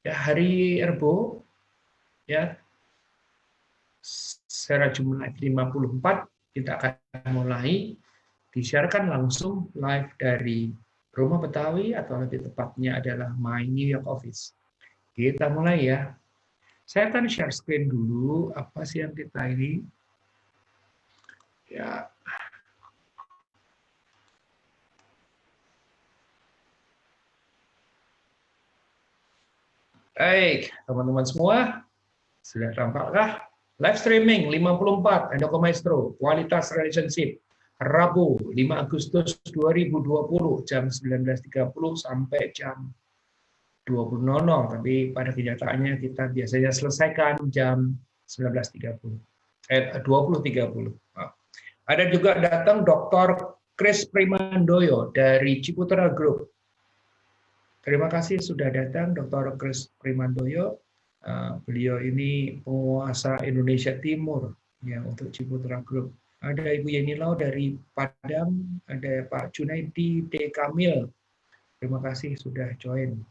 Ya, hari Rebo ya secara jumlah 54 kita akan mulai disiarkan langsung live dari Rumah Betawi atau lebih tepatnya adalah My New York Office. Kita mulai ya. Saya akan share screen dulu apa sih yang kita ini ya. Baik, teman-teman semua, sudah tampakkah? Live streaming 54 Handoko Maestro, kualitas relationship, Rabu 5 Agustus 2020 jam 19.30 sampai jam 20.00, tapi pada kenyataannya kita biasanya selesaikan jam 19.30. 20.30. Ada juga datang Dr. Chris Primandoyo dari Ciputra Group. Terima kasih sudah datang Dr. Chris Primandoyo. Beliau ini penguasa Indonesia Timur ya untuk Ciputra Group. Ada Ibu Yeni Lau dari Padang, ada Pak Junaidi D. Kamil. Terima kasih sudah join.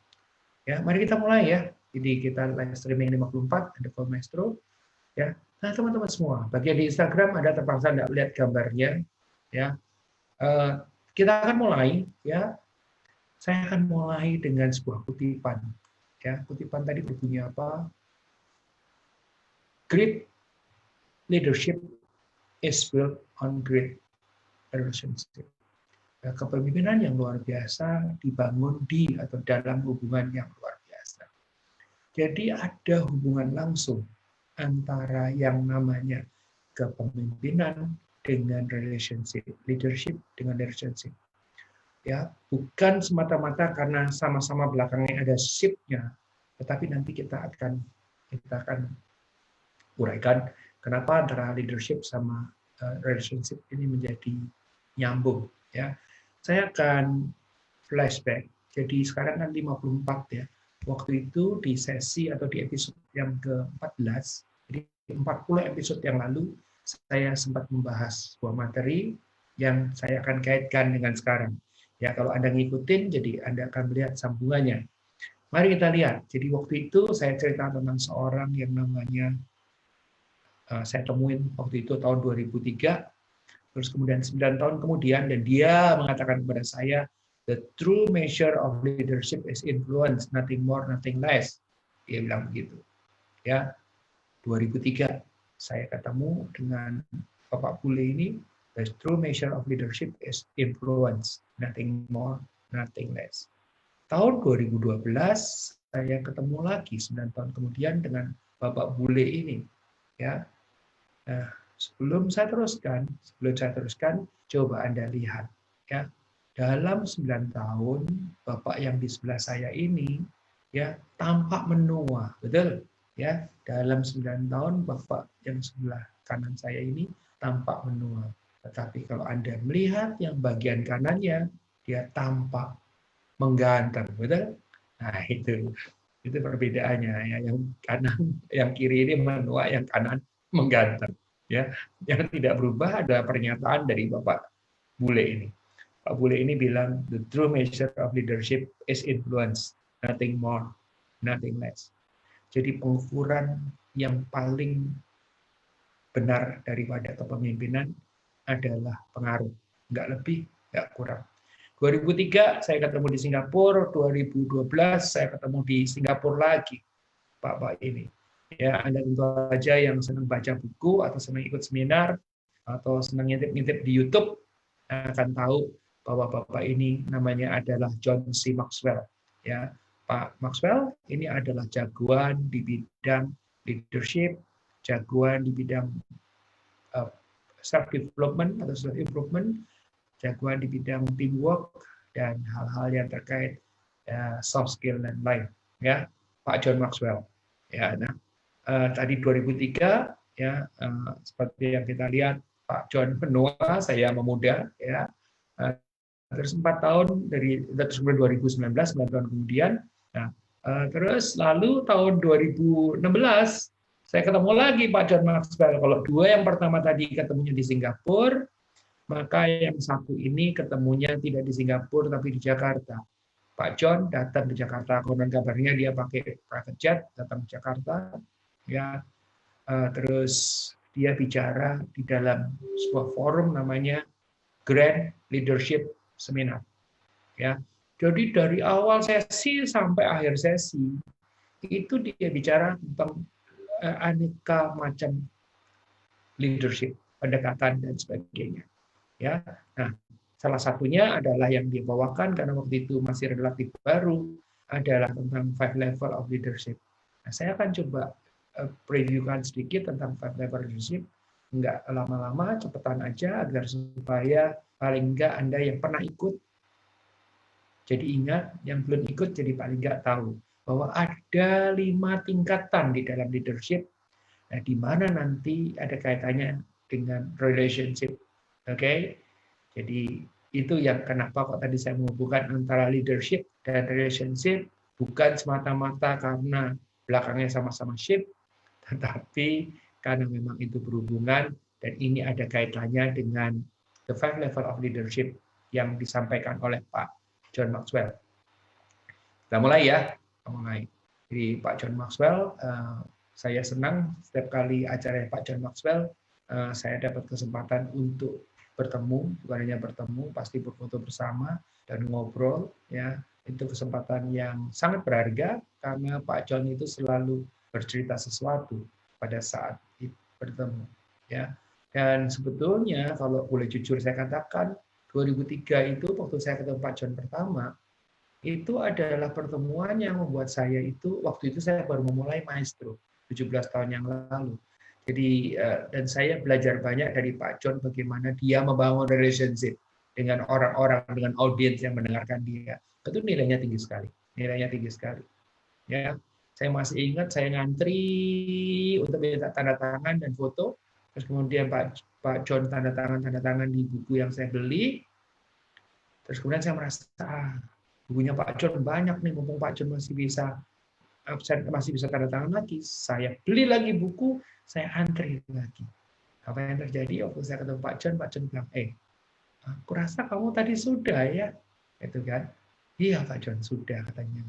Ya, mari kita mulai ya. Jadi kita live streaming 54 ada Maestro ya. Nah, teman-teman semua, bagian di Instagram ada terpaksa tidak lihat gambarnya ya. Kita akan mulai ya. Saya akan mulai dengan sebuah kutipan. Ya, kutipan tadi berbunyi apa? Great leadership is built on great relationship. Ya, kepemimpinan yang luar biasa dibangun di atau dalam hubungan yang luar biasa. Jadi ada hubungan langsung antara yang namanya kepemimpinan dengan relationship, leadership dengan relationship. Ya, bukan semata-mata karena sama-sama belakangnya ada ship-nya, tetapi nanti kita akan uraikan kenapa antara leadership sama relationship ini menjadi nyambung ya. Saya akan flashback. Jadi sekarang kan 54 ya. Waktu itu di sesi atau di episode yang ke-14, jadi 40 episode yang lalu saya sempat membahas sebuah materi yang saya akan kaitkan dengan sekarang. Ya, kalau Anda ngikutin, jadi Anda akan melihat sambungannya. Mari kita lihat. Jadi waktu itu saya cerita tentang seorang yang namanya, saya temuin waktu itu tahun 2003, terus kemudian 9 tahun kemudian, dan dia mengatakan kepada saya, the true measure of leadership is influence, nothing more, nothing less. Dia bilang begitu. Ya, 2003 saya ketemu dengan Bapak Bule ini. The true measure of leadership is influence, nothing more, nothing less. Tahun 2012 saya ketemu lagi 9 tahun kemudian dengan Bapak Bule ini. Ya, nah, sebelum saya teruskan, coba Anda lihat. Ya, dalam 9 tahun Bapak yang di sebelah saya ini ya tampak menua, betul? Ya, dalam 9 tahun Bapak yang sebelah kanan saya ini tampak menua. Tetapi kalau Anda melihat yang bagian kanannya, dia tampak mengganteng, betul? Nah, itu perbedaannya ya. Yang kanan, yang kiri ini menua, yang kanan mengganteng. Ya, yang tidak berubah ada pernyataan dari Bapak Bule ini. Pak Bule ini bilang, the true measure of leadership is influence, nothing more, nothing less. Jadi pengukuran yang paling benar daripada kepemimpinan adalah pengaruh, nggak lebih, nggak kurang. 2003 saya ketemu di Singapura, 2012 saya ketemu di Singapura lagi, Pak ini. Ya, Anda tentu saja yang senang baca buku atau senang ikut seminar atau senang ngintip-ngintip di YouTube akan tahu bahwa Bapak ini namanya adalah John C. Maxwell. Ya, Pak Maxwell ini adalah jagoan di bidang leadership, jagoan di bidang self development atau self improvement, jagoan di bidang teamwork dan hal-hal yang terkait soft skill dan lain. Ya, Pak John Maxwell. Ya, nah tadi 2003 ya seperti yang kita lihat Pak John menua, saya memuda ya. Terus 4 tahun dari terus 2019 9 tahun kemudian. Nah, terus lalu tahun 2016 saya ketemu lagi Pak John Maxwell. Kalau dua yang pertama tadi ketemunya di Singapura, maka yang satu ini ketemunya tidak di Singapura tapi di Jakarta. Pak John datang ke Jakarta, konon kabarnya dia pakai private jet datang ke Jakarta, ya. Terus dia bicara di dalam sebuah forum namanya Grand Leadership Seminar, ya. Jadi dari awal sesi sampai akhir sesi itu dia bicara tentang aneka macam leadership, pendekatan dan sebagainya, ya. Nah, salah satunya adalah yang dibawakan karena waktu itu masih relatif baru adalah tentang 5 level of leadership. Nah, saya akan coba previewkan sedikit tentang 5 level leadership, nggak lama-lama, cepetan aja agar supaya paling nggak Anda yang pernah ikut jadi ingat, yang belum ikut jadi paling nggak tahu bahwa ada 5 tingkatan di dalam leadership. Nah, di mana nanti ada kaitannya dengan relationship. Oke? Jadi itu yang kenapa kok tadi saya menghubungkan antara leadership dan relationship, bukan semata-mata karena belakangnya sama-sama ship, tetapi karena memang itu berhubungan dan ini ada kaitannya dengan the 5 level of leadership yang disampaikan oleh Pak John Maxwell. Kita mulai ya, mulai. Jadi Pak John Maxwell, saya senang setiap kali acara Pak John Maxwell, saya dapat kesempatan untuk bertemu, bukan hanya bertemu, pasti berfoto bersama dan ngobrol, ya. Itu kesempatan yang sangat berharga karena Pak John itu selalu bercerita sesuatu pada saat bertemu, ya. Dan sebetulnya kalau boleh jujur saya katakan 2003 itu waktu saya ketemu Pak John pertama, itu adalah pertemuan yang membuat saya itu waktu itu saya baru memulai maestro 17 tahun yang lalu. Jadi dan saya belajar banyak dari Pak John bagaimana dia membangun relationship dengan orang-orang, dengan audiens yang mendengarkan dia. Itu nilainya tinggi sekali. Nilainya tinggi sekali. Ya, saya masih ingat saya ngantri untuk minta tanda tangan dan foto. Terus kemudian Pak John tanda tangan di buku yang saya beli. Terus kemudian saya merasa bukunya Pak John banyak nih, mumpung Pak John masih bisa absen, masih bisa tanda tangan lagi. Saya beli lagi buku, saya antri lagi. Apa yang terjadi waktu saya ketemu Pak John bilang, aku rasa kamu tadi sudah ya, itu kan? Iya Pak John sudah katanya.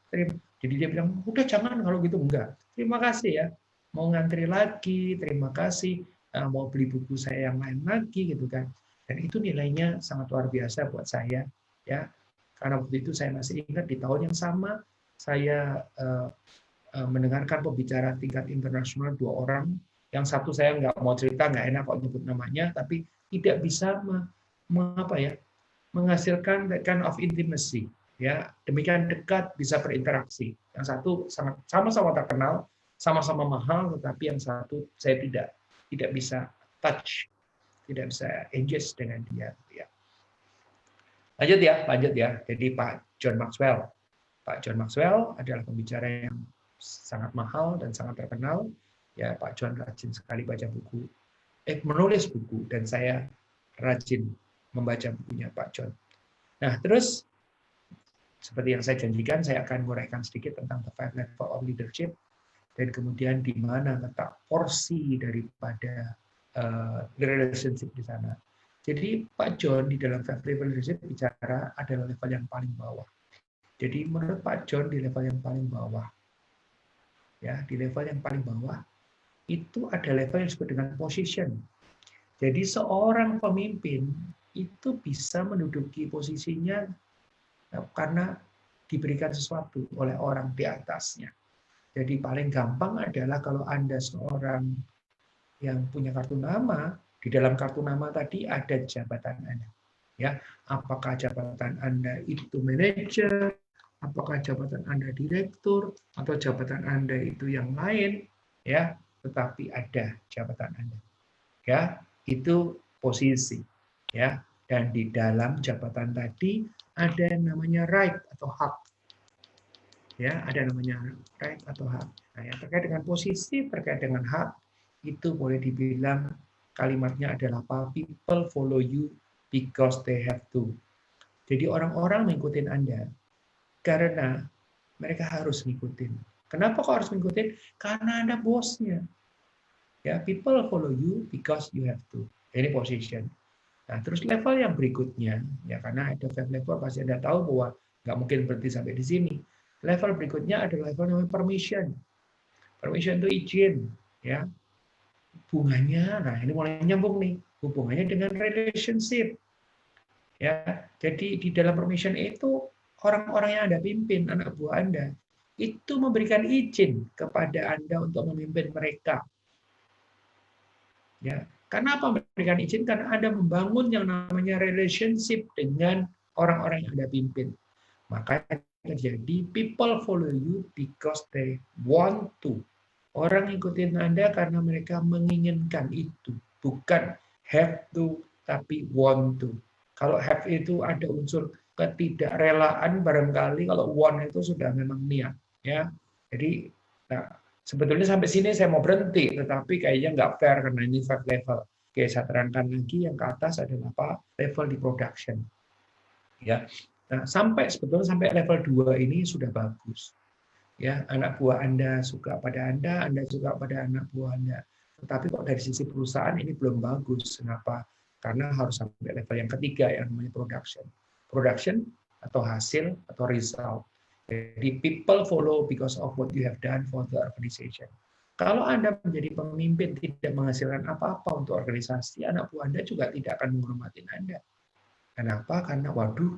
Terima. Jadi dia bilang, udah jangan kalau gitu enggak. Terima kasih ya, mau ngantri lagi, terima kasih, mau beli buku saya yang lain lagi gitu kan. Dan itu nilainya sangat luar biasa buat saya, ya. Karena waktu itu saya masih ingat di tahun yang sama saya mendengarkan pembicara tingkat internasional 2 orang. Yang satu saya nggak mau cerita, nggak enak kok nyebut namanya, tapi tidak bisa menghasilkan that kind of intimacy, ya, demikian dekat bisa berinteraksi. Yang satu sama-sama terkenal, sama-sama mahal, tetapi yang satu saya tidak bisa touch, tidak bisa engage dengan dia. Ya. Lanjut ya. Jadi Pak John Maxwell adalah pembicara yang sangat mahal dan sangat terkenal. Ya, Pak John rajin sekali baca buku, menulis buku, dan saya rajin membaca bukunya Pak John. Nah, terus seperti yang saya janjikan, saya akan menguraikan sedikit tentang the 5 level of leadership dan kemudian di mana letak porsi daripada relationship di sana. Jadi Pak John di dalam 5 level leadership bicara adalah level yang paling bawah. Jadi menurut Pak John di level yang paling bawah, ya, di level yang paling bawah itu ada level yang disebut dengan position. Jadi seorang pemimpin itu bisa menduduki posisinya karena diberikan sesuatu oleh orang di atasnya. Jadi paling gampang adalah kalau Anda seorang yang punya kartu nama, di dalam kartu nama tadi ada jabatan Anda. Ya, apakah jabatan Anda itu manajer, apakah jabatan Anda direktur, atau jabatan Anda itu yang lain, ya, tetapi ada jabatan Anda. Ya, itu posisi. Ya, dan di dalam jabatan tadi ada yang namanya right atau hak. Ya, ada namanya right atau hak. Nah, yang terkait dengan posisi, terkait dengan hak, itu boleh dibilang kalimatnya adalah apa? People follow you because they have to. Jadi orang-orang mengikuti Anda karena mereka harus ngikutin. Kenapa kok harus ngikutin? Karena Anda bosnya. Ya, people follow you because you have to. Ini position. Nah, terus level yang berikutnya, ya karena ada 5 level pasti Anda tahu bahwa nggak mungkin berhenti sampai di sini. Level berikutnya adalah level namanya permission. Permission itu izin, ya. Hubungannya, nah ini mulai nyambung nih, hubungannya dengan relationship. Ya, jadi di dalam permission itu orang-orang yang Anda pimpin, anak buah Anda, itu memberikan izin kepada Anda untuk memimpin mereka. Ya, karena apa memberikan izin? Karena Anda membangun yang namanya relationship dengan orang-orang yang Anda pimpin. Maka terjadi people follow you because they want to. Orang ikutin Anda karena mereka menginginkan itu, bukan have to tapi want to. Kalau have itu ada unsur ketidakrelaan barangkali, kalau want itu sudah memang niat, ya. Jadi nah, sebetulnya sampai sini saya mau berhenti, tetapi kayaknya nggak fair karena ini 5 level. Oke, saya terangkan lagi yang ke atas adalah apa? Level di production. Ya. Nah, sebetulnya sampai level 2 ini sudah bagus. Ya, anak buah Anda suka pada Anda suka pada anak buah Anda. Tetapi kok dari sisi perusahaan ini belum bagus. Kenapa? Karena harus sampai level yang ketiga yang namanya production. Production atau hasil atau result. Jadi people follow because of what you have done for the organization. Kalau Anda menjadi pemimpin tidak menghasilkan apa-apa untuk organisasi, anak buah Anda juga tidak akan menghormati Anda. Kenapa? Karena waduh,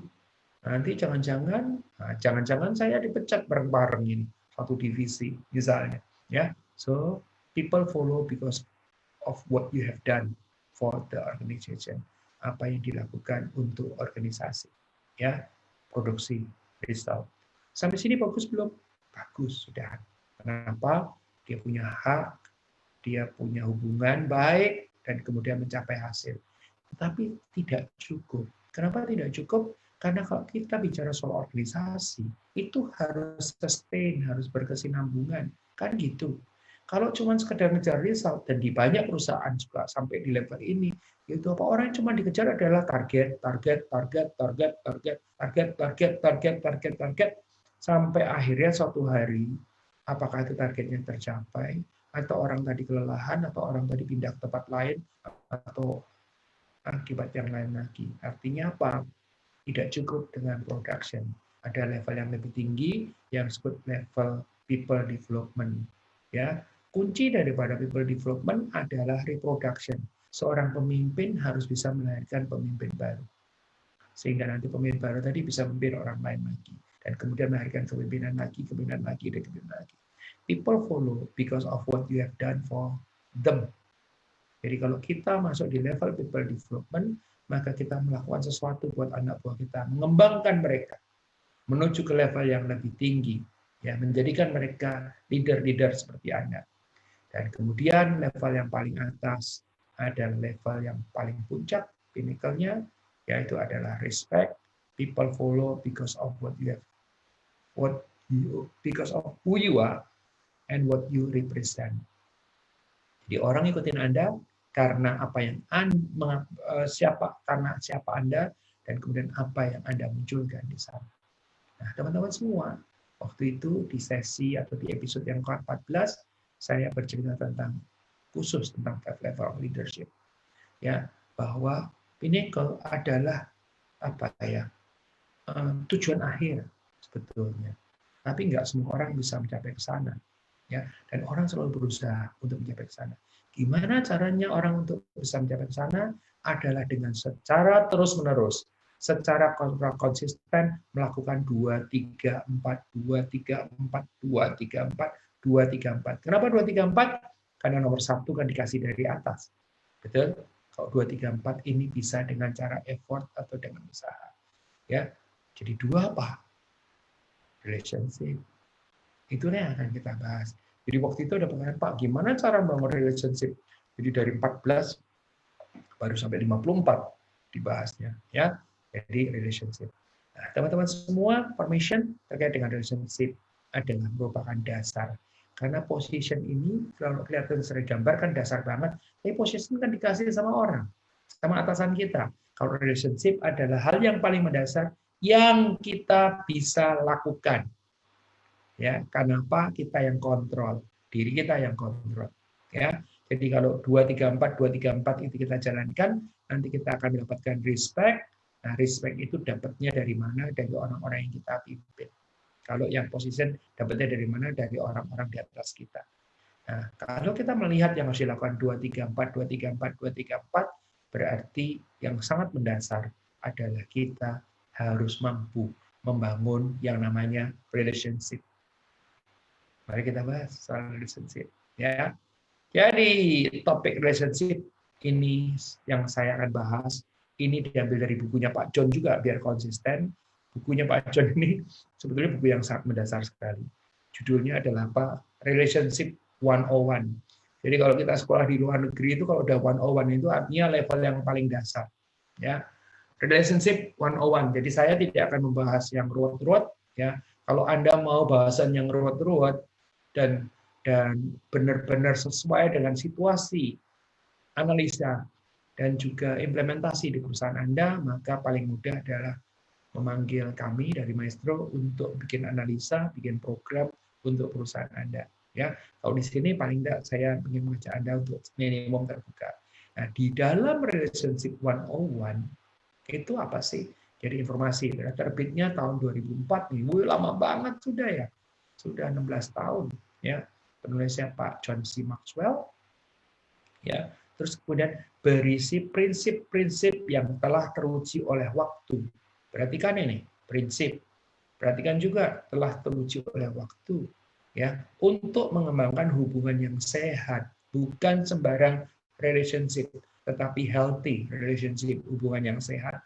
nanti jangan-jangan saya dipecat bareng-bareng ini satu divisi misalnya, ya. So people follow because of what you have done for the organization, apa yang dilakukan untuk organisasi, ya, produksi, result. Sampai sini bagus belum? Bagus, sudah. Kenapa? Dia punya hak, dia punya hubungan baik, dan kemudian mencapai hasil. Tetapi tidak cukup. Kenapa tidak cukup? Karena kalau kita bicara soal organisasi, itu harus sustain, harus berkesinambungan. Kan gitu. Kalau cuma sekedar ngejar result, dan di banyak perusahaan juga sampai di level ini, itu apa orang yang cuma dikejar adalah target, sampai akhirnya suatu hari, apakah itu targetnya tercapai, atau orang tadi kelelahan, atau orang tadi pindah ke tempat lain, atau akibat yang lain lagi. Artinya apa? Tidak cukup dengan production. Ada level yang lebih tinggi yang disebut level people development. Ya, kunci daripada people development adalah reproduction. Seorang pemimpin harus bisa melahirkan pemimpin baru. Sehingga nanti pemimpin baru tadi bisa memimpin orang lain lagi. Dan kemudian melahirkan kepemimpinan lagi, dan kepemimpinan lagi. People follow because of what you have done for them. Jadi kalau kita masuk di level people development, maka kita melakukan sesuatu buat anak buah kita, mengembangkan mereka menuju ke level yang lebih tinggi, ya, menjadikan mereka leader-leader seperti Anda. Dan kemudian level yang paling atas ada level yang paling puncak, pinnacle-nya, yaitu adalah respect. People follow because of what you have, because of who you are and what you represent. Jadi orang ikutin Anda karena apa yang karena siapa Anda, dan kemudian apa yang Anda munculkan di sana. Nah, teman-teman semua, waktu itu di sesi atau di episode yang ke-14 saya bercerita tentang khusus tentang 5 level of leadership. Ya, bahwa pinnacle adalah apa ya? Tujuan akhir sebetulnya. Tapi nggak semua orang bisa mencapai ke sana. Ya, dan orang selalu berusaha untuk mencapai ke sana. Gimana caranya orang untuk bisa mencapai ke sana? Adalah dengan secara terus-menerus, secara konsisten melakukan 2, 3, 4, 2, 3, 4, 2, 3, 4, 2, 3, 4. Kenapa 2, 3, 4? Karena nomor 1 kan dikasih dari atas. Betul? Kalau 2, 3, 4 ini bisa dengan cara effort atau dengan usaha. Ya. Jadi 2 apa? Relationship. Itulah yang akan kita bahas. Jadi waktu itu ada pertanyaan, Pak, gimana cara membangun relationship? Jadi dari 14 baru sampai 54 dibahasnya, ya. Jadi relationship. Nah, teman-teman semua, permission terkait dengan relationship adalah merupakan dasar. Karena position ini kalau kelihatan sering gambarkan dasar banget, tapi position kan dikasih sama orang, sama atasan kita. Kalau relationship adalah hal yang paling mendasar yang kita bisa lakukan. Ya, kenapa kita yang kontrol, diri kita yang kontrol, ya. Jadi kalau 234 itu kita jalankan, nanti kita akan mendapatkan respect. Nah, respect itu dapatnya dari mana? Dari orang-orang yang kita pimpin. Kalau yang position dapatnya dari mana? Dari orang-orang di atas kita. Nah, kalau kita melihat yang harus dilakukan 234, berarti yang sangat mendasar adalah kita harus mampu membangun yang namanya relationship. Mari kita bahas soal relationship. Ya. Jadi topik relationship ini yang saya akan bahas. Ini diambil dari bukunya Pak John juga biar konsisten. Bukunya Pak John ini sebetulnya buku yang sangat mendasar sekali. Judulnya adalah apa? Relationship 101. Jadi kalau kita sekolah di luar negeri itu kalau udah 101 itu artinya level yang paling dasar. Ya. Relationship 101. Jadi saya tidak akan membahas yang ruwet-ruwet. Ya. Kalau Anda mau bahasan yang ruwet-ruwet dan benar-benar sesuai dengan situasi, analisa, dan juga implementasi di perusahaan Anda, maka paling mudah adalah memanggil kami dari Maestro untuk bikin analisa, bikin program untuk perusahaan Anda. Ya, kalau di sini paling tidak saya ingin mengajak Anda untuk minimum terbuka. Nah, di dalam Relationship 101 itu apa sih? Jadi informasi, terbitnya tahun 2004 nih, lama banget sudah ya, sudah 16 tahun ya. Penulisnya Pak John C. Maxwell, ya. Terus kemudian berisi prinsip-prinsip yang telah teruji oleh waktu. Perhatikan ini, prinsip. Perhatikan juga telah teruji oleh waktu, ya, untuk mengembangkan hubungan yang sehat, bukan sembarang relationship, tetapi healthy relationship, hubungan yang sehat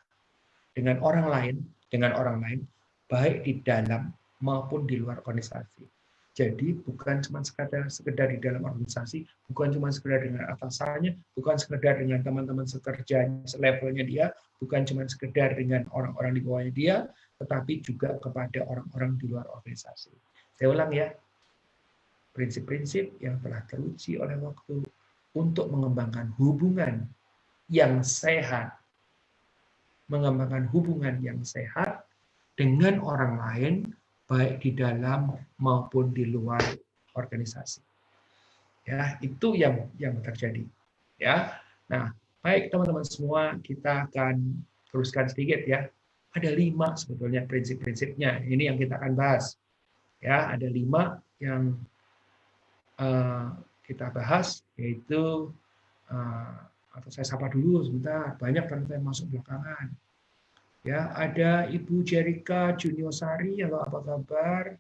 dengan orang lain, baik di dalam maupun di luar organisasi. Jadi bukan cuma sekedar di dalam organisasi, bukan cuma sekedar dengan atasannya, bukan sekedar dengan teman-teman sekerjanya, selevelnya dia, bukan cuma sekedar dengan orang-orang di bawahnya dia, tetapi juga kepada orang-orang di luar organisasi. Saya ulang ya, prinsip-prinsip yang telah teruji oleh waktu untuk mengembangkan hubungan yang sehat, mengembangkan hubungan yang sehat dengan orang lain, baik di dalam maupun di luar organisasi. Ya, itu yang terjadi. Ya. Nah, baik teman-teman semua, kita akan teruskan sedikit ya. Ada 5 sebetulnya prinsip-prinsipnya. Ini yang kita akan bahas. Ya, ada 5 yang kita bahas, yaitu atau saya sapa dulu sebentar, banyak kan yang masuk belakangan. Ya, ada Ibu Jerika Juniosari, halo apa kabar?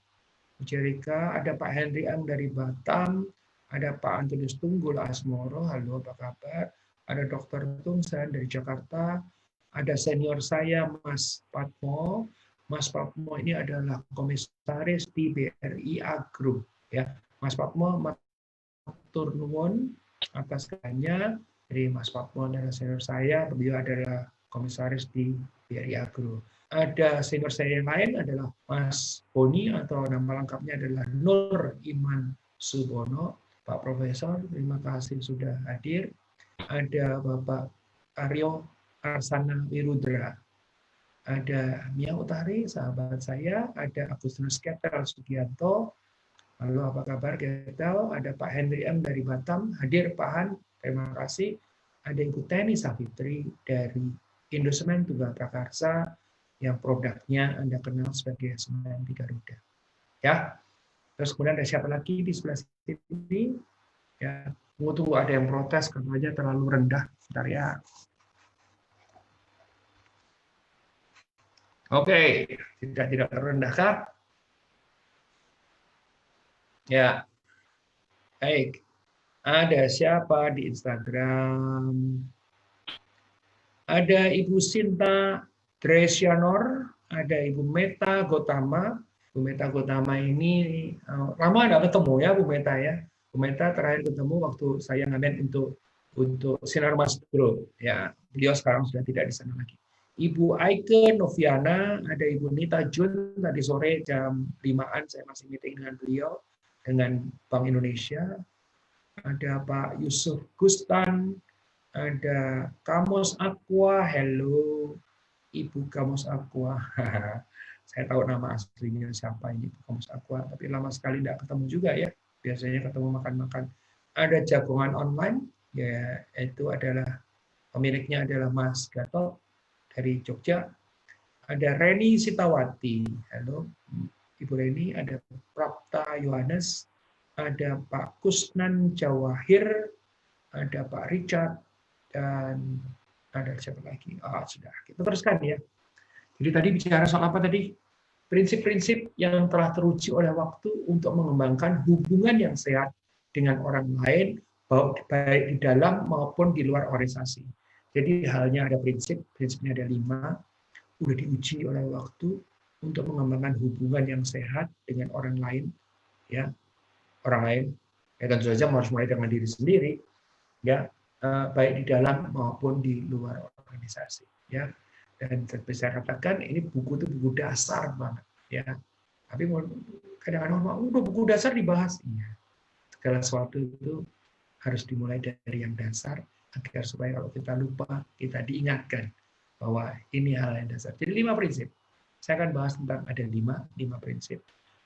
Bu Jerika, ada Pak Henry Ang dari Batam, ada Pak Antonius Tunggul Asmoro, halo apa kabar? Ada Dr. Tungsan dari Jakarta, ada senior saya Mas Patmo. Mas Patmo ini adalah komisaris di BRI Agro. Ya, Mas Patmo matur nuwun atas kerjanya. Jadi Mas Patmo adalah senior saya, beliau adalah komisaris di BRI Agro. Ada senior saya yang lain adalah Mas Boni atau nama lengkapnya adalah Nur Iman Subono. Pak Profesor, terima kasih sudah hadir. Ada Bapak Aryo Arsana Wirudra. Ada Mia Utari, sahabat saya. Ada Agustinus Ketel Sugianto. Halo, apa kabar Ketel? Ada Pak Henry M dari Batam. Hadir Pak Han, terima kasih. Ada Ibu Teni Savitri dari Indosemen Tunggal Prakarsa, yang produknya Anda kenal sebagai semen 3 roda. Ya. Terus kemudian ada siapa lagi di sebelah sini? Ya, tunggu ada yang protes katanya terlalu rendah. Bentar ya. Oke, tidak rendah kah? Ya. Baik. Ada siapa di Instagram? Ada Ibu Sinta Dresianor, ada Ibu Meta Gotama. Bu Meta Gotama ini lama nggak ketemu ya Bu Meta ya. Bu Meta terakhir ketemu waktu saya ngamen untuk Sinar Mas Bro. Ya, beliau sekarang sudah tidak di sana lagi. Ibu Aike Noviana, ada Ibu Nita Jun, tadi sore jam 5-an saya masih meeting dengan beliau, dengan Bank Indonesia. Ada Pak Yusuf Gustan, ada Kamus Aqua, hello Ibu Kamus Aqua. Saya tahu nama aslinya siapa ini Kamus Aqua, tapi lama sekali tidak ketemu juga ya. Biasanya ketemu makan-makan. Ada jagongan online, ya itu adalah pemiliknya adalah Mas Gatot dari Jogja. Ada Reni Sitawati, halo Ibu Reni, ada Prapta Yohanes, ada Pak Kusnan Jawahir, ada Pak Richard, dan ada siapa lagi? Sudah, kita teruskan ya. Jadi tadi bicara soal apa tadi? Prinsip-prinsip yang telah teruji oleh waktu untuk mengembangkan hubungan yang sehat dengan orang lain, baik di dalam maupun di luar organisasi. Jadi halnya ada prinsipnya ada 5, udah diuji oleh waktu untuk mengembangkan hubungan yang sehat dengan orang lain, ya orang lain. Ya tentu saja harus mulai dengan diri sendiri, ya baik di dalam maupun di luar organisasi, ya. Dan saya katakan ini buku itu buku dasar banget, ya. Tapi kadang-kadang udah buku dasar dibahas, iya. Segala sesuatu itu harus dimulai dari yang dasar agar supaya kalau kita lupa kita diingatkan bahwa ini hal yang dasar. Jadi 5 prinsip. Saya akan bahas tentang ada 5 prinsip.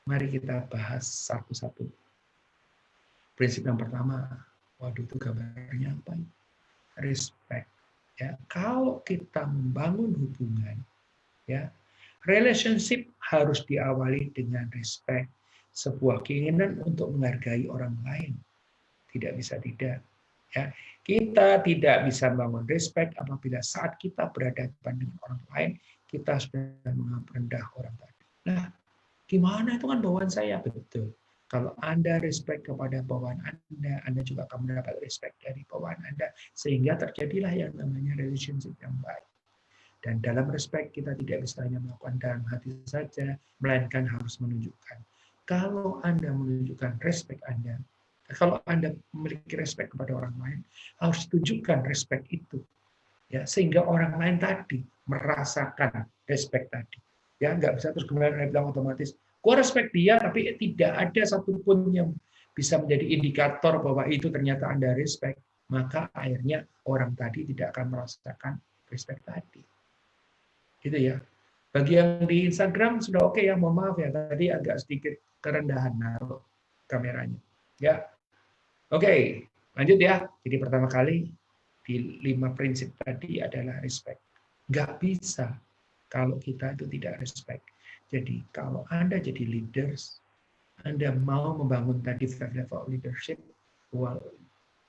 Mari kita bahas satu-satu. Prinsip yang pertama, waduh itu gambarnya apa? Respect. Ya, kalau kita membangun hubungan, ya, relationship harus diawali dengan respect, sebuah keinginan untuk menghargai orang lain. Tidak bisa tidak. Ya, kita tidak bisa membangun respect apabila saat kita berhadapan dengan orang lain, kita sudah menganggap rendah orang tadi. Nah, gimana itu kan bawaan saya? Betul. Kalau Anda respect kepada bawaan Anda juga akan mendapat respect dari bawaan Anda. Sehingga terjadilah yang namanya relationship yang baik. Dan dalam respect kita tidak bisa hanya melakukan dalam hati saja, melainkan harus menunjukkan. Kalau Anda menunjukkan respect Anda, kalau Anda memiliki respect kepada orang lain, harus tunjukkan respect itu. Ya, sehingga orang lain tadi merasakan respect tadi. Ya, nggak bisa terus kemudian bilang otomatis, gua respect dia, tapi tidak ada satupun yang bisa menjadi indikator bahwa itu ternyata Anda respect, maka akhirnya orang tadi tidak akan merasakan respect tadi. Gitu ya. Bagi yang di Instagram sudah oke ya, mohon maaf ya, tadi agak sedikit kerendahan naruh kameranya. Ya, oke, lanjut ya. Jadi pertama kali di 5 prinsip tadi adalah respect. Nggak bisa kalau kita itu tidak respect. Jadi kalau Anda jadi leaders, Anda mau membangun tadi 5 level of leadership,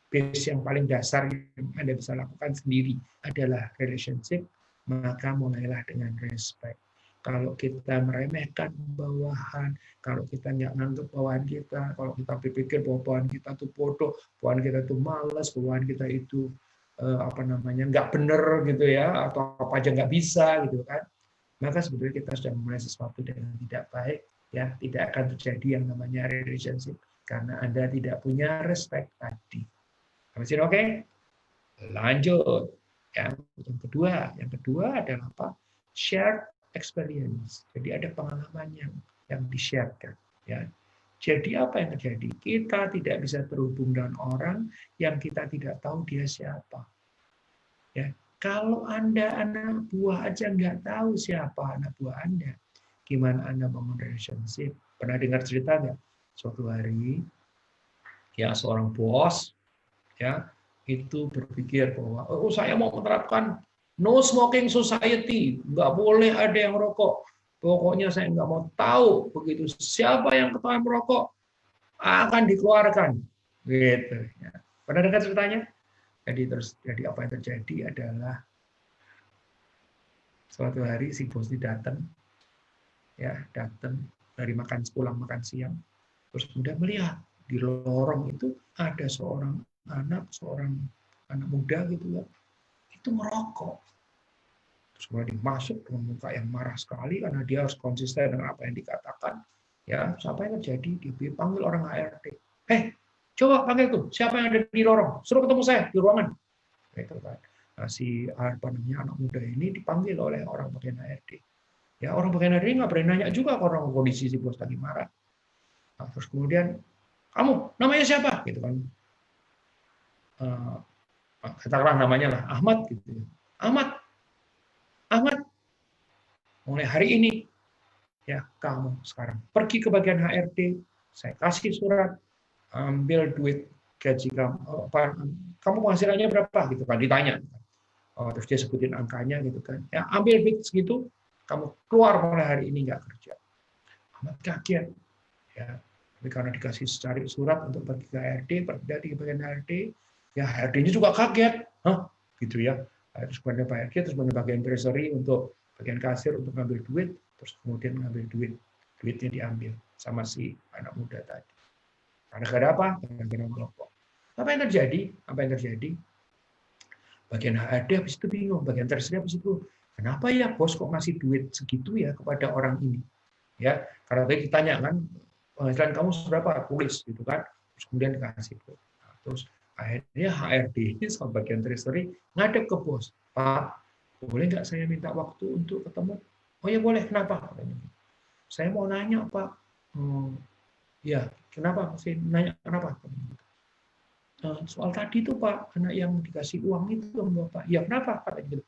base yang paling dasar yang Anda bisa lakukan sendiri adalah relationship, maka mulailah dengan respect. Kalau kita meremehkan bawahan, kalau kita nggak nganggap bawahan kita, kalau kita berpikir bahwa bawahan kita itu bodoh, bawahan kita itu malas, bawahan kita itu nggak benar gitu ya, atau apa aja nggak bisa gitu kan, maka sebetulnya kita sudah memulai sesuatu dengan tidak baik, ya tidak akan terjadi yang namanya relationship karena Anda tidak punya respect tadi. Masih oke? Lanjut. Yang kedua adalah apa? Shared experience. Jadi ada pengalaman yang di-share-kan, ya. Jadi apa yang terjadi? Kita tidak bisa terhubung dengan orang yang kita tidak tahu dia siapa. Ya, kalau Anda anak buah aja nggak tahu siapa anak buah Anda, gimana Anda bangun relationship? Pernah dengar cerita nggak? Suatu hari, ya seorang bos, ya itu berpikir bahwa saya mau menerapkan no smoking society, nggak boleh ada yang merokok. Pokoknya saya nggak mau tahu begitu siapa yang ketahuan merokok akan dikeluarkan. Gitu. Ya. Pernah dengar ceritanya? Jadi apa yang terjadi adalah suatu hari si bos ini datang dari pulang makan siang, terus kemudian melihat di lorong itu ada seorang anak muda gitu ya, itu merokok. Terus kemudian masuk dengan muka yang marah sekali karena dia harus konsisten dengan apa yang dikatakan. Ya, siapa yang terjadi? Dia panggil orang HRD. Coba panggil tuh, siapa yang ada di lorong? Suruh ketemu saya di ruangan. Gitu kan. Nah, si anak muda ini dipanggil oleh orang bagian HRD. Ya, orang bagian HRD nggak berani nanya juga ke orang kondisi si bos lagi marah. Nah, terus kemudian, kamu namanya siapa? Gitu kan. Katakanlah namanya lah Ahmad gitu. Ahmad, mulai hari ini ya kamu sekarang pergi ke bagian HRD, saya kasih surat, ambil duit gaji kamu, kamu penghasilannya berapa gitu kan, ditanya. Terus dia sebutin angkanya gitu kan. Ya, ambil duit segitu, kamu keluar mulai hari ini nggak kerja. Amat kaget. Ya, tapi karena dikasih cari surat untuk pergi ke HRD, pergi ke bagian HRD, ya HRD-nya juga kaget. Hah? Gitu ya. Terus kemudian Pak HRD, terus kemudian bagian treasury untuk bagian kasir untuk ngambil duit, terus kemudian ngambil duit. Duitnya diambil sama si anak muda tadi. Karena gara apa? Karena merokok. Apa yang terjadi? Apa yang terjadi? Bagian HRD habis itu bingung, bagian treasury habis itu, kenapa ya bos kok ngasih duit segitu ya kepada orang ini? Ya, karena tadi ditanya kan, penghasilan kamu seberapa? Tulis gitu kan. Terus kemudian dikasih. Nah, terus akhirnya HRD ini sama bagian treasury ngadep ke bos. Pak, boleh nggak saya minta waktu untuk ketemu? Oh ya boleh, kenapa? Saya mau nanya Pak. Ya, kenapa? Saya nanya kenapa? Soal tadi tuh Pak, anak yang dikasih uang itu Bapak. Ya kenapa? Gitu.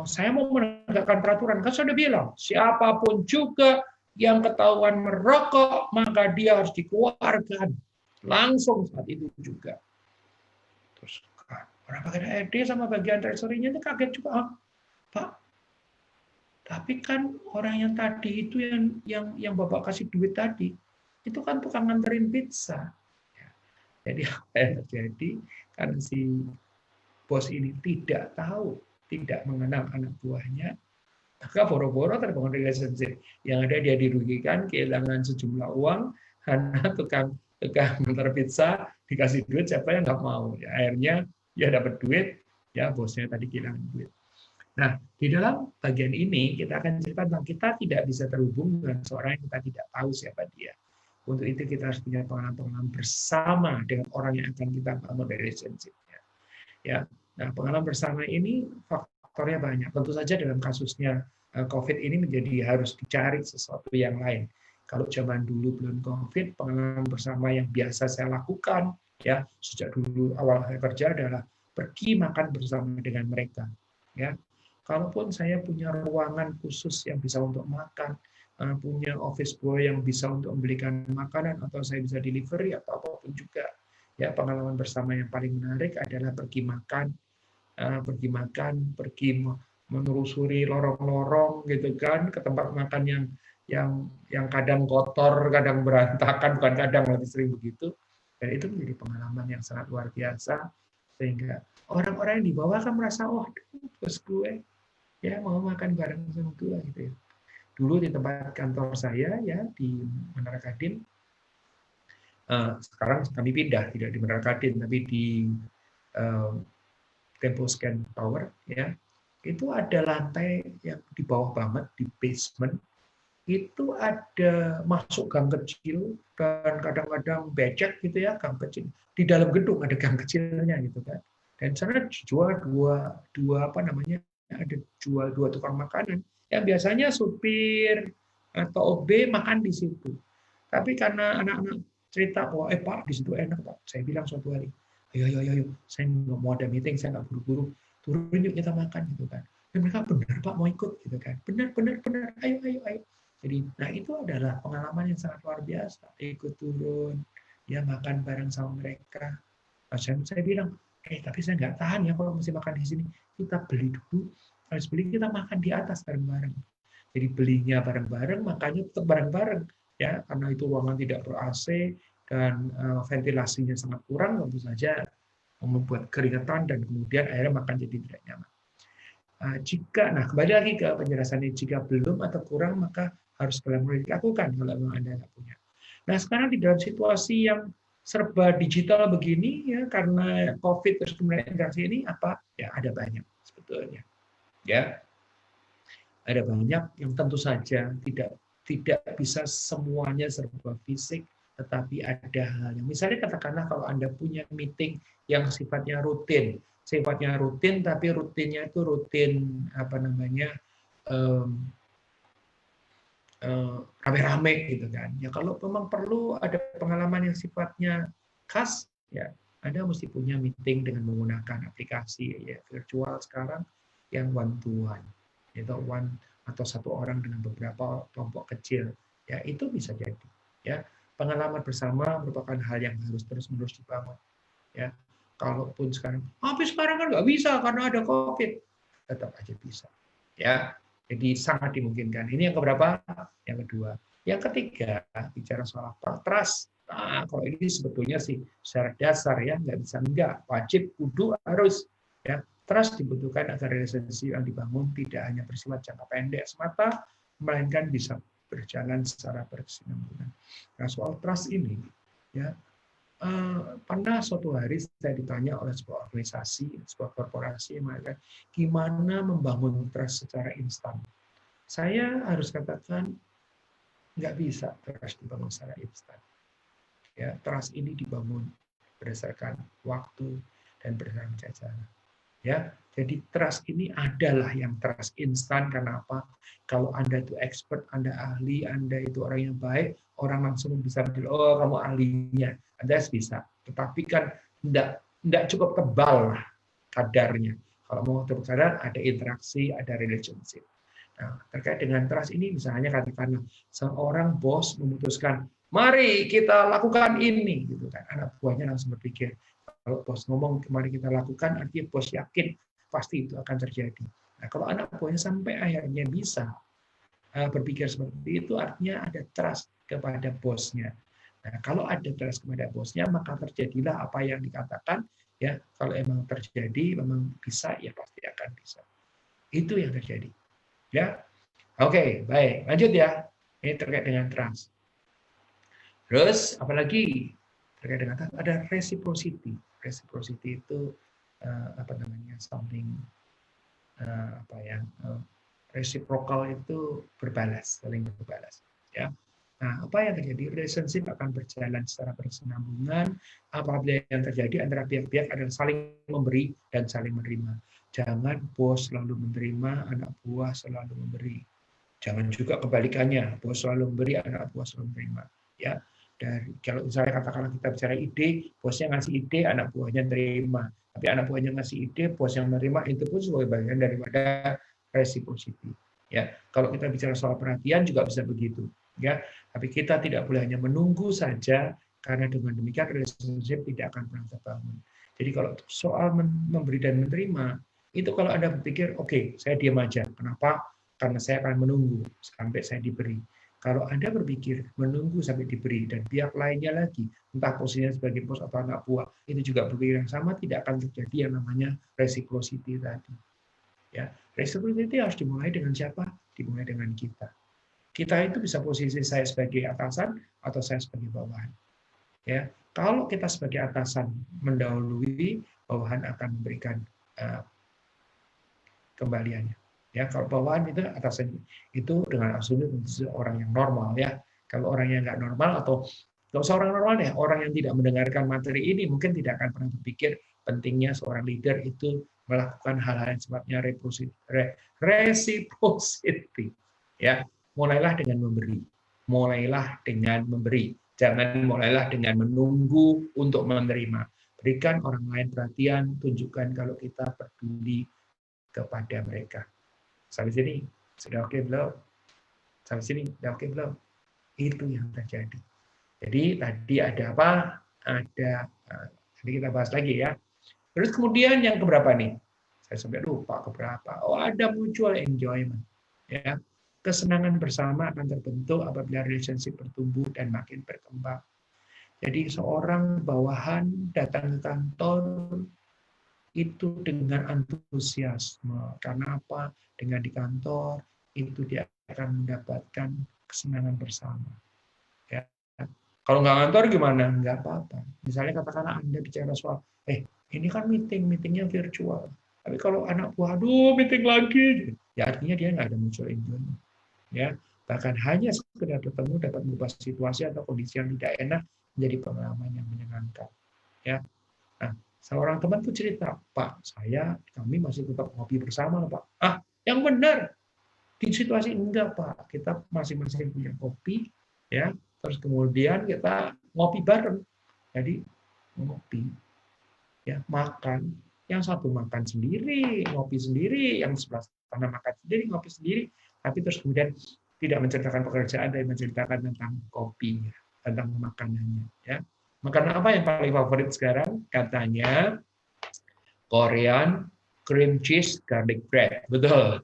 Saya mau menegakkan peraturan. Kan saya sudah bilang, siapapun juga yang ketahuan merokok, maka dia harus dikeluarkan. Langsung saat itu juga. Terus orang bagian HRD sama bagian treasury-nya itu kaget juga. Pak, tapi kan orang yang tadi itu yang Bapak kasih duit tadi, itu kan tukang nganterin pizza. Jadi apa yang terjadi? Karena si bos ini tidak tahu, tidak mengenal anak buahnya, maka boro-boro terbangun relationship. Yang ada dia dirugikan, kehilangan sejumlah uang, karena tukang ngantar pizza dikasih duit, siapa yang nggak mau? Ya, akhirnya dia dapat duit, ya bosnya tadi kehilangan duit. Nah, di dalam bagian ini kita akan cerita tentang kita tidak bisa terhubung dengan seorang yang kita tidak tahu siapa dia. Untuk itu kita harus punya pengalaman-pengalaman bersama dengan orang yang akan kita bangun relationship-nya. Ya, nah pengalaman bersama ini faktornya banyak. Tentu saja dalam kasusnya COVID ini menjadi harus dicari sesuatu yang lain. Kalau zaman dulu belum COVID, pengalaman bersama yang biasa saya lakukan ya sejak dulu awal saya kerja adalah pergi makan bersama dengan mereka. Ya, kalaupun saya punya ruangan khusus yang bisa untuk makan, punya office boy yang bisa untuk membelikan makanan atau saya bisa delivery atau apapun juga. Ya, pengalaman bersama yang paling menarik adalah pergi menelusuri lorong-lorong gitu kan ke tempat makan yang kadang kotor, kadang berantakan, bukan kadang lebih sering begitu. Dan itu menjadi pengalaman yang sangat luar biasa sehingga orang-orang yang di bawah kan merasa oh bos gue ya mau makan bareng sama gue gitu ya. Dulu di tempat kantor saya ya di Menara Kadin, sekarang kami pindah tidak di Menara Kadin tapi di Tempo Scan Tower ya, itu ada lantai yang di bawah banget di basement, itu ada masuk gang kecil dan kadang-kadang becek gitu ya, gang kecil di dalam gedung ada gang kecilnya gitu kan, dan sana jual dua apa namanya, ada jual dua tukang makanan yang biasanya supir atau OB makan di situ. Tapi karena anak-anak cerita bahwa Pak di situ enak Pak, saya bilang suatu hari, ayo, saya nggak mau ada meeting, saya nggak buru-buru, turun yuk kita makan gitu kan. Dan mereka benar Pak mau ikut gitu kan, benar, ayo. Jadi, nah itu adalah pengalaman yang sangat luar biasa, ikut turun, ya makan bareng sama mereka. Nah, saya bilang, tapi saya nggak tahan ya kalau mesti makan di sini. Kita beli dulu, habis beli kita makan di atas bareng-bareng. Jadi belinya bareng-bareng, makanya tetap bareng-bareng ya, karena itu ruangan tidak ber AC dan ventilasinya sangat kurang, tentu saja membuat keringetan dan kemudian akhirnya makan jadi tidak nyaman. Nah kembali lagi ke penjelasannya, jika belum atau kurang maka harus mulai dilakukan kalau memang Anda nggak punya. Nah sekarang di dalam situasi yang serba digital begini ya, karena COVID terus kemudian interaksi ini apa ya, ada banyak sebetulnya ya, ada banyak yang tentu saja tidak bisa semuanya serba fisik, tetapi ada hal yang misalnya katakanlah kalau Anda punya meeting yang sifatnya rutin tapi rutinnya itu rutin apa namanya, rame-rame gitu kan. Ya kalau memang perlu ada pengalaman yang sifatnya khas, ya Anda mesti punya meeting dengan menggunakan aplikasi ya virtual sekarang yang one to one, yaitu one atau satu orang dengan beberapa kelompok kecil. Ya itu bisa jadi. Ya pengalaman bersama merupakan hal yang harus terus-menerus dibangun. Ya, kalaupun sekarang, tapi sekarang kan nggak bisa karena ada COVID, tetap aja bisa. Ya, jadi sangat dimungkinkan. Ini yang keberapa? Yang kedua. Yang ketiga, bicara soal trust. Nah, kalau ini sebetulnya sih secara dasar ya, nggak bisa enggak, wajib, kudu, harus. Ya, trust dibutuhkan agar relationship yang dibangun tidak hanya bersifat jangka pendek semata, melainkan bisa berjalan secara berkesinambungan. Nah, soal trust ini, ya, pernah suatu hari saya ditanya oleh sebuah organisasi, sebuah korporasi yang mengatakan, gimana membangun trust secara instan? Saya harus katakan, nggak bisa trust dibangun secara instan. Ya, trust ini dibangun berdasarkan waktu dan berdasarkan cara. Ya, jadi trust ini adalah yang trust instan. Karena apa? Kalau Anda itu expert, Anda ahli, Anda itu orang yang baik, orang langsung bisa bilang, oh kamu ahlinya, Anda bisa. Tetapi kan tidak cukup tebal kadarnya. Kalau mau cukup kadar, ada interaksi, ada relationship. Nah, terkait dengan trust ini, misalnya katakanlah seorang bos memutuskan, mari kita lakukan ini, gitu kan. Anak buahnya langsung berpikir, kalau bos ngomong, mari kita lakukan, artinya bos yakin pasti itu akan terjadi. Nah, kalau anak buahnya sampai akhirnya bisa berpikir seperti itu, artinya ada trust kepada bosnya. Nah, kalau ada trust kepada bosnya, maka terjadilah apa yang dikatakan. Ya, kalau emang terjadi, memang bisa, ya pasti akan bisa. Itu yang terjadi. Ya, oke, baik. Lanjut ya. Ini terkait dengan trust. Terus, apalagi terkait dengan trust, ada reciprocity. Reciprocity itu apa namanya, something apa ya, reciprocal itu berbalas, saling berbalas. Ya. Nah, apa yang terjadi? Relationship akan berjalan secara berkesinambungan apabila yang terjadi antara pihak-pihak adalah saling memberi dan saling menerima. Jangan bos selalu menerima, anak buah selalu memberi. Jangan juga kebalikannya, bos selalu memberi, anak buah selalu menerima. Ya, dari kalau misalnya katakanlah kita bicara ide, bosnya ngasih ide, anak buahnya terima. Tapi anak buahnya ngasih ide, bos yang menerima, itu pun sebagai bagian daripada reciprocity. Ya, kalau kita bicara soal perhatian juga bisa begitu. Ya, tapi kita tidak boleh hanya menunggu saja, karena dengan demikian relationship tidak akan pernah terbangun. Jadi kalau soal memberi dan menerima, itu kalau Anda berpikir, oke, saya diam aja. Kenapa? Karena saya akan menunggu sampai saya diberi. Kalau Anda berpikir menunggu sampai diberi dan pihak lainnya lagi, entah posisinya sebagai bos atau anak buah, itu juga berpikir yang sama, tidak akan terjadi yang namanya reciprocity tadi. Ya, reciprocity harus dimulai dengan siapa? Dimulai dengan kita. Kita itu bisa posisi saya sebagai atasan atau saya sebagai bawahan. Ya, kalau kita sebagai atasan mendahului, bawahan akan memberikan kembaliannya. Ya, kalau bawahan itu atasan itu dengan asumsi orang yang normal ya. Kalau orang yang nggak normal atau nggak usah orang normal ya, orang yang tidak mendengarkan materi ini mungkin tidak akan pernah berpikir pentingnya seorang leader itu melakukan hal-hal yang sifatnya reciprocity. Ya, mulailah dengan memberi. Mulailah dengan memberi. Jangan mulailah dengan menunggu untuk menerima. Berikan orang lain perhatian, tunjukkan kalau kita peduli kepada mereka. Sampai sini sudah oke belum? Sampai sini sudah oke belum? Itu yang terjadi. Jadi tadi ada apa? Ada, jadi kita bahas lagi ya. Terus kemudian yang keberapa nih? Saya sampai lupa keberapa. Oh, ada mutual enjoyment. Ya, kesenangan bersama akan terbentuk apabila relationship bertumbuh dan makin berkembang. Jadi seorang bawahan datang ke kantor itu dengan antusiasme. Karena apa? Dengan di kantor itu dia akan mendapatkan kesenangan bersama. Ya. Kalau nggak kantor gimana? Nggak apa-apa. Misalnya katakanlah Anda bicara soal, ini kan meetingnya virtual. Tapi kalau anak buah, aduh meeting lagi, ya artinya dia nggak ada mutual enjoyment. Ya, bahkan hanya sekedar bertemu dapat mengubah situasi atau kondisi yang tidak enak menjadi pengalaman yang menyenangkan. Ya, nah, seorang teman tuh cerita, Pak, kami masih tetap ngopi bersama, Pak. Ah, yang benar. Di situasi enggak, Pak. Kita masing-masing punya kopi, ya. Terus kemudian kita ngopi bareng. Jadi ngopi, ya, makan. Yang satu makan sendiri, ngopi sendiri, yang sebelah sana makan sendiri, ngopi sendiri. Tapi terus kemudian tidak menceritakan pekerjaan, tapi menceritakan tentang kopinya, tentang makanannya, ya. Makanan apa yang paling favorit sekarang? Katanya Korean cream cheese garlic bread. Betul.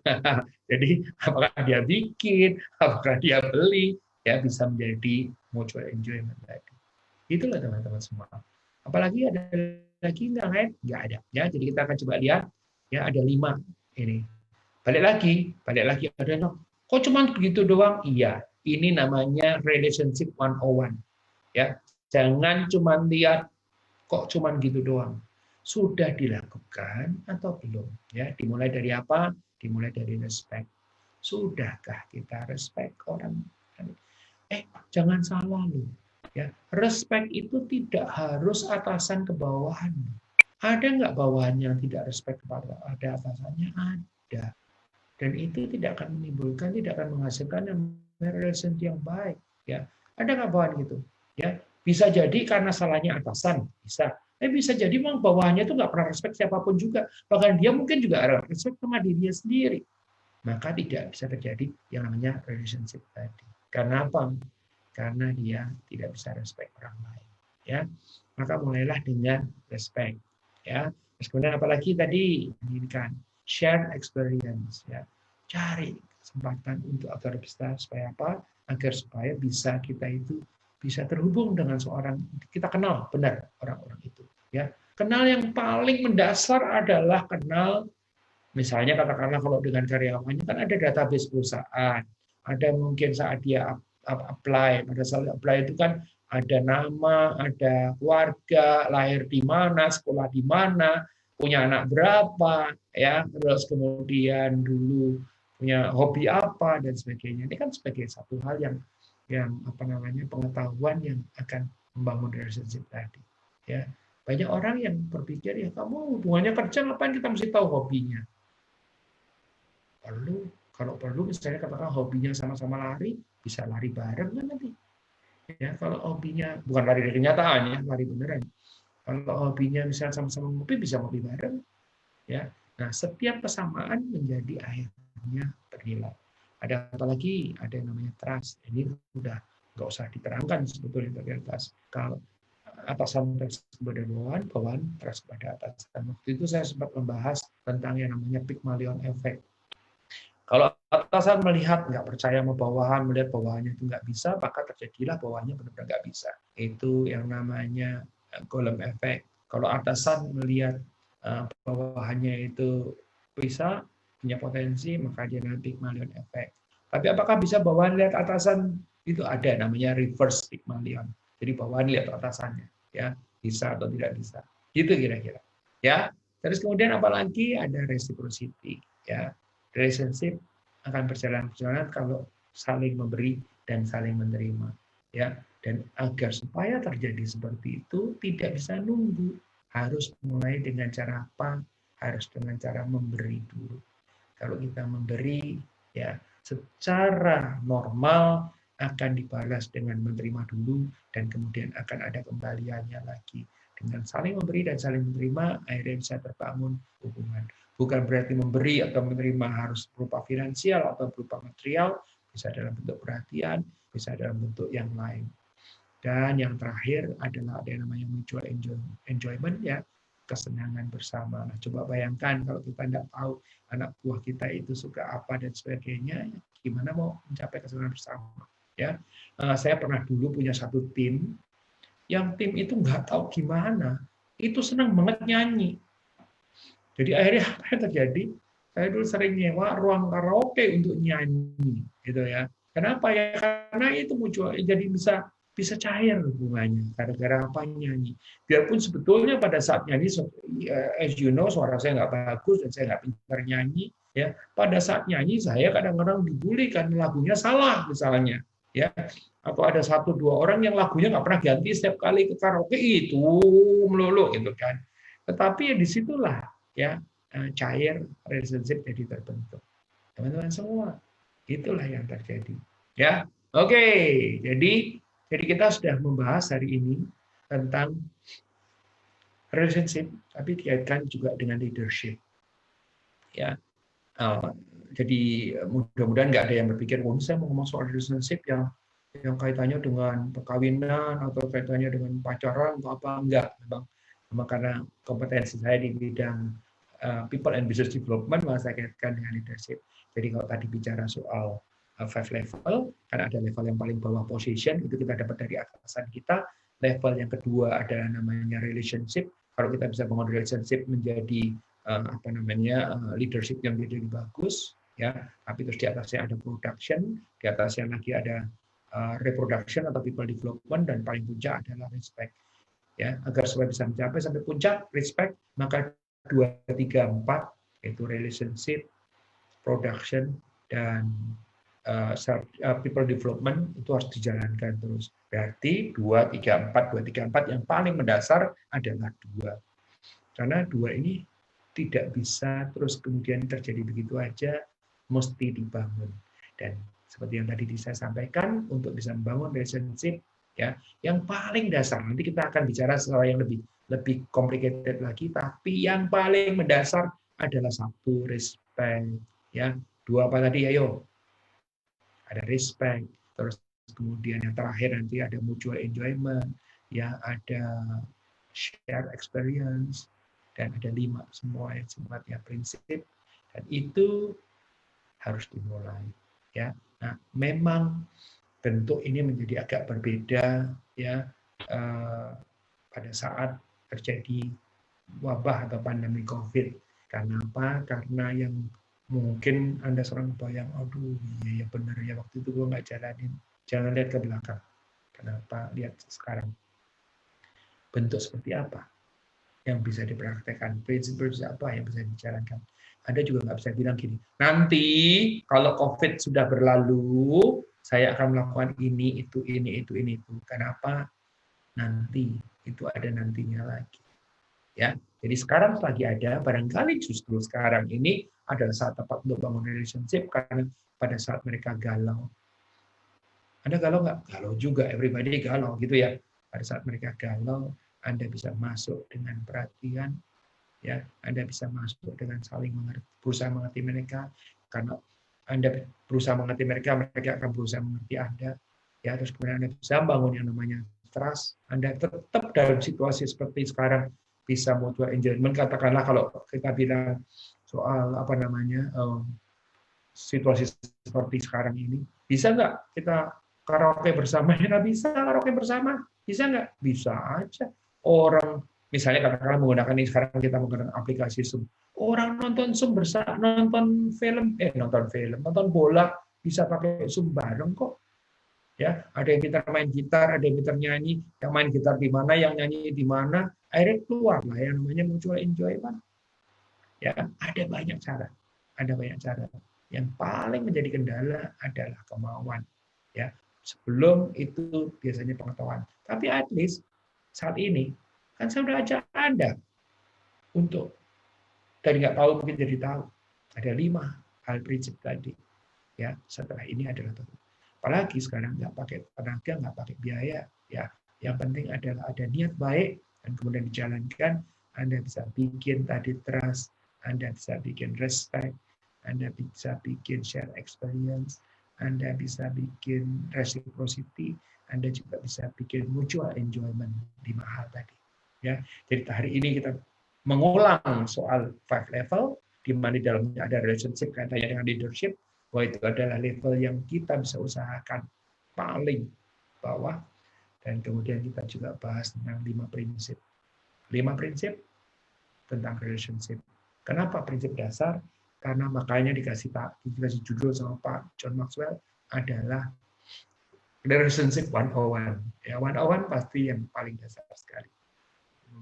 Jadi apakah dia bikin, apakah dia beli, ya bisa menjadi mutual enjoyment tadi. Itulah teman-teman semua. Apalagi ada lagi nggak lain? Nggak ada. Ya, jadi kita akan coba lihat. Ya, ada 5 ini. Balik lagi ada yang, kok cuma begitu doang? Iya, ini namanya relationship 101. Ya, jangan cuma lihat kok cuma gitu doang. Sudah dilakukan atau belum? Ya, dimulai dari apa? Dimulai dari respect. Sudahkah kita respect orang? Jangan salah loh. Ya, respect itu tidak harus atasan ke bawahan. Ada nggak bawahan yang tidak respect kepada ada atasannya? Ada. Dan itu tidak akan menimbulkan, tidak akan menghasilkan relation yang baik. Ya, ada nggak bawahan gitu? Ya, bisa jadi karena salahnya atasan, bisa. Bisa jadi memang bawahannya itu nggak pernah respect siapapun juga. Bahkan dia mungkin juga ada respect sama dirinya sendiri. Maka tidak bisa terjadi yang namanya relationship tadi. Karena apa? Karena dia tidak bisa respect orang lain. Ya, maka mulailah dengan respect. Ya, terus kemudian apalagi tadi ini kan share experience. Ya, cari kesempatan untuk agar bisa supaya apa? Agar supaya bisa kita itu bisa terhubung dengan seorang kita kenal benar orang-orang itu. Ya, kenal yang paling mendasar adalah kenal. Misalnya katakanlah kalau dengan karyawannya kan ada database perusahaan, ada mungkin saat dia apply, pada saat apply itu kan ada nama, ada keluarga, lahir di mana, sekolah di mana, punya anak berapa, ya, terus kemudian dulu punya hobi apa dan sebagainya. Ini kan sebagai satu hal yang apa namanya pengetahuan yang akan membangun relationship tadi. Ya, banyak orang yang berpikir ya kamu hubungannya kerja ngapain kita mesti tahu hobinya. Kalau perlu misalnya katakan hobinya sama-sama lari, bisa lari bareng kan nanti. Ya, kalau hobinya bukan lari dari kenyataan ya, lari beneran. Kalau hobinya misalnya sama-sama ngopi, bisa ngopi bareng. Ya, nah setiap kesamaan menjadi akhirnya bernilai. Ada apa lagi? Ada yang namanya trust. Ini udah nggak usah diterangkan sebetulnya integritas. Kalau atasan trust kepada bawahan, bawahan trust kepada atasan. Waktu itu saya sempat membahas tentang yang namanya Pygmalion Effect. Kalau atasan melihat nggak percaya sama bawahan, melihat bawahannya itu nggak bisa, maka terjadilah bawahannya benar-benar nggak bisa. Itu yang namanya Golem effect. Kalau atasan melihat bawahannya itu bisa, punya potensi, maka dia nanti Pygmalion effect. Tapi apakah bisa bawahan lihat atasan? Itu ada namanya reverse Pygmalion. Jadi bawahan lihat atasannya, ya bisa atau tidak bisa. Gitu kira-kira. Ya. Terus kemudian apalagi ada reciprocity, ya. Relationship akan berjalan kalau saling memberi dan saling menerima, ya. Dan agar supaya terjadi seperti itu tidak bisa nunggu, harus mulai dengan cara apa? Harus dengan cara memberi dulu. Kalau kita memberi, ya secara normal akan dibalas dengan menerima dulu dan kemudian akan ada kembaliannya lagi. Dengan saling memberi dan saling menerima, akhirnya bisa terbangun hubungan. Bukan berarti memberi atau menerima harus berupa finansial atau berupa material, bisa dalam bentuk perhatian, bisa dalam bentuk yang lain. Dan yang terakhir adalah ada yang namanya mutual enjoyment, ya, kesenangan bersama. Nah, coba bayangkan kalau kita tidak tahu anak buah kita itu suka apa dan sebagainya, gimana mau mencapai kesenangan bersama? Ya, saya pernah dulu punya satu tim, yang tim itu nggak tahu gimana, itu senang banget nyanyi. Jadi akhirnya apa yang terjadi? Saya dulu sering nyewa ruang karaoke untuk nyanyi, gitu ya. Kenapa ya? Karena itu muncul, jadi bisa cair hubungannya gara-gara apa nyanyi. Biarpun sebetulnya pada saat nyanyi, as you know, suara saya nggak bagus dan saya nggak pintar nyanyi, ya. Pada saat nyanyi saya kadang-kadang dibully karena lagunya salah misalnya, ya. Atau ada 1-2 orang yang lagunya nggak pernah ganti setiap kali ke karaoke itu melulu gitu kan. Tetapi ya disitulah ya cair relationship jadi terbentuk. Teman-teman semua, itulah yang terjadi. Ya, oke. Jadi kita sudah membahas hari ini tentang relationship, tapi dikaitkan juga dengan leadership. Ya, jadi mudah-mudahan nggak ada yang berpikir, saya mau ngomong soal relationship yang yang kaitannya dengan perkawinan atau kaitannya dengan pacaran atau apa, enggak. Memang karena kompetensi saya di bidang people and business development, maka saya kaitkan dengan leadership. Jadi kalau tadi bicara soal 5 level, kan ada level yang paling bawah position, itu kita dapat dari atasan kita. Level yang kedua adalah namanya relationship. Kalau kita bisa bangun relationship menjadi leadership yang jadi bagus, ya. Tapi terus di atasnya ada production, di atasnya lagi ada reproduction atau people development, dan paling puncak adalah respect. Ya, agar supaya bisa mencapai sampai puncak respect, maka 2, 3, 4 yaitu relationship, production, dan people development itu harus dijalankan terus. Berarti 2, 3, 4 yang paling mendasar adalah 2. Karena 2 ini tidak bisa terus kemudian terjadi begitu aja, mesti dibangun. Dan seperti yang tadi saya sampaikan, untuk bisa membangun relationship, ya, yang paling dasar, nanti kita akan bicara soal yang lebih complicated lagi, tapi yang paling mendasar adalah 1, respect, ya. 2 apa tadi, ayo? Ada respect, terus kemudian yang terakhir nanti ada mutual enjoyment, ya, ada share experience, dan ada 5 semua yang sifatnya prinsip, dan itu harus dimulai, ya. Nah, memang bentuk ini menjadi agak berbeda, ya, pada saat terjadi wabah atau pandemi COVID. Karena apa? Karena yang mungkin Anda seorang bayang, aduh, iya ya benar ya, waktu itu gue nggak jalanin. Jangan lihat ke belakang. Kenapa? Lihat sekarang. Bentuk seperti apa yang bisa dipraktekkan, prinsip-prinsip apa yang bisa dijalankan. Anda juga nggak bisa bilang gini, nanti kalau COVID sudah berlalu, saya akan melakukan ini, itu. Kenapa? Nanti, itu ada nantinya lagi. Ya, jadi sekarang lagi ada, barangkali justru sekarang ini adalah saat tepat untuk bangun relationship, karena pada saat mereka galau. Anda galau nggak? Galau juga, everybody galau gitu ya. Pada saat mereka galau, Anda bisa masuk dengan perhatian, ya. Anda bisa masuk dengan saling mengerti, berusaha mengerti mereka, karena Anda berusaha mengerti mereka, mereka akan berusaha mengerti Anda. Ya, terus kemudian Anda bisa bangun yang namanya trust. Anda tetap dalam situasi seperti sekarang bisa mutual enjoyment. Katakanlah kalau kita bilang soal situasi seperti sekarang ini, bisa nggak kita karaoke bersama? Ya nggak bisa karaoke bersama. Bisa nggak? Bisa aja. Orang misalnya katakanlah menggunakan ini, sekarang kita menggunakan aplikasi Zoom. Orang nonton Zoom bersama, nonton bola bisa pakai Zoom bareng kok. Ya, ada yang pintar main gitar, ada yang pintar nyanyi, yang main gitar di mana, yang nyanyi di mana, akhirnya keluar lah yang namanya mutual enjoyment. Ya, ada banyak cara. Yang paling menjadi kendala adalah kemauan. Ya, sebelum itu biasanya pengetahuan. Tapi at least saat ini kan saya sudah ajak Anda untuk dari nggak tahu mungkin jadi tahu. Ada 5 hal prinsip tadi. Ya, setelah ini adalah apalagi sekarang nggak pakai tenaga, nggak pakai biaya, ya. Yang penting adalah ada niat baik dan kemudian dijalankan. Anda bisa bikin tadi trust, Anda bisa bikin respect, Anda bisa bikin share experience, Anda bisa bikin reciprocity, Anda juga bisa bikin mutual enjoyment, 5 hal tadi. Ya, jadi hari ini kita mengulang soal 5 level, di mana di dalamnya ada relationship kaitannya dengan leadership, bahwa itu adalah level yang kita bisa usahakan paling bawah, dan kemudian kita juga bahas tentang 5 prinsip. 5 prinsip tentang relationship. Kenapa prinsip dasar? Karena makanya dikasih judul sama Pak John Maxwell adalah relationship 101. Ya, 101 pasti yang paling dasar sekali.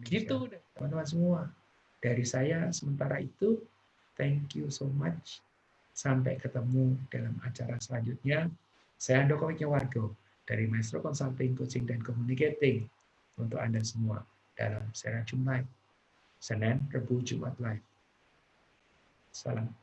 Gitu teman-teman semua. Dari saya sementara itu, thank you so much. Sampai ketemu dalam acara selanjutnya. Saya Andoko Wijnyawargo dari Maestro Consulting, Coaching, dan Communicating untuk Anda semua dalam Serajum Live. Senin, Rabu, Jumat Live. Salam.